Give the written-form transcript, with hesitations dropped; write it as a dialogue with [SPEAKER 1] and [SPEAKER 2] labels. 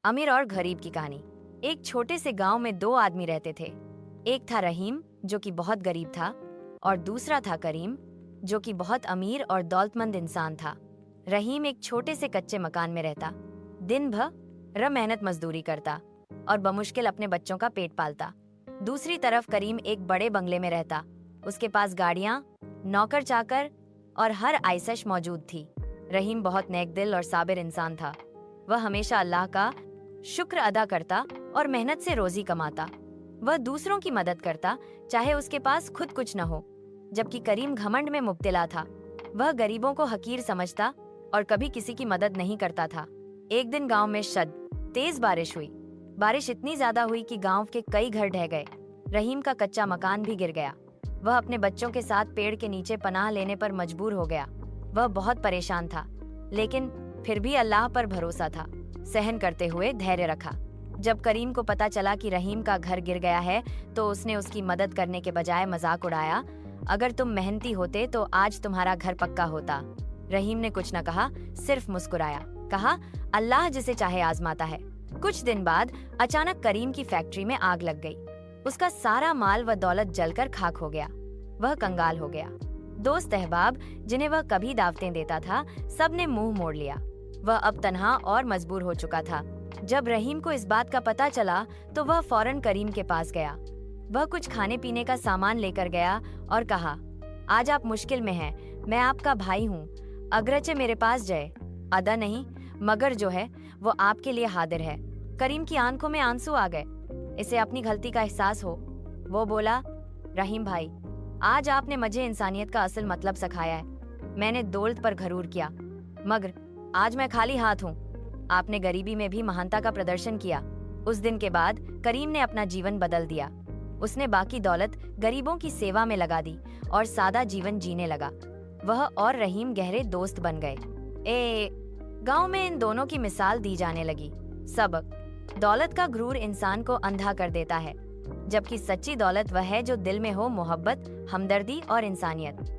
[SPEAKER 1] अमीर और गरीब की कहानी। एक छोटे से गांव में दो आदमी रहते थे। एक था रहीम जो कि बहुत गरीब था और दूसरा था करीम जो कि बहुत अमीर और दौलतमंद इंसान था। रहीम एक छोटे से कच्चे मकान में रहता, दिन भर मेहनत मजदूरी करता और बमुश्किल अपने बच्चों का पेट पालता। दूसरी तरफ करीम एक बड़े बंगले में रहता। उसके पास गाड़ियां, नौकर चाकर और हर आइशश मौजूद थी। रहीम बहुत नेक दिल और साबिर इंसान था। वह हमेशा अल्लाह का शुक्र अदा करता और मेहनत से रोजी कमाता। वह दूसरों की मदद करता, चाहे उसके पास खुद कुछ न हो। जबकि करीम घमंड में मुब्तला था। वह गरीबों को हकीर समझता और कभी किसी की मदद नहीं करता था। एक दिन गांव में तेज बारिश हुई। बारिश इतनी ज्यादा हुई कि गांव के कई घर ढह गए। रहीम का कच्चा मकान भी गिर गया। वह अपने बच्चों के साथ पेड़ के नीचे पनाह लेने पर मजबूर हो गया। वह बहुत परेशान था, लेकिन फिर भी अल्लाह पर भरोसा था। सहन करते हुए धैर्य रखा। जब करीम को पता चला कि रहीम का घर गिर गया है तो उसने उसकी मदद करने के बजाय मजाक उड़ाया। अगर तुम मेहनती होते तो आज तुम्हारा घर पक्का होता। रहीम ने कुछ न कहा, सिर्फ मुस्कुराया। कहा, अल्लाह जिसे चाहे आजमाता है। कुछ दिन बाद अचानक करीम की फैक्ट्री में आग लग गई। उसका सारा माल व दौलत जलकर खाक हो गया। वह कंगाल हो गया। दोस्त अहबाब जिन्हें वह कभी दावतें देता था, सब ने मुंह मोड़ लिया। वह अब तन्हा और मजबूर हो चुका था। जब रहीम को इस बात का पता चला तो वह फौरन करीम के पास गया। वह कुछ खाने पीने का सामान लेकर गया और कहा, आज आप मुश्किल में हैं, मैं आपका भाई हूँ। अगरचे मेरे पास जाए, अदा नहीं मगर जो है वो आपके लिए हाजिर है। करीम की आंखों में आंसू आ गए। इसे अपनी गलती का एहसास हो। वो बोला, रहीम भाई, आज आपने मुझे इंसानियत का असल मतलब सिखाया है। मैंने दौलत पर घरूर किया, मगर आज मैं खाली हाथ हूँ। आपने गरीबी में भी महानता का प्रदर्शन किया। उस दिन के बाद करीम ने अपना जीवन बदल दिया। उसने बाकी दौलत गरीबों की सेवा में लगा दी और सादा जीवन जीने लगा। वह और रहीम गहरे दोस्त बन गए। गांव में इन दोनों की मिसाल दी जाने लगी। सबक, दौलत का गुरूर इंसान को अंधा कर देता है, जबकि सच्ची दौलत वह है जो दिल में हो मोहब्बत, हमदर्दी और इंसानियत।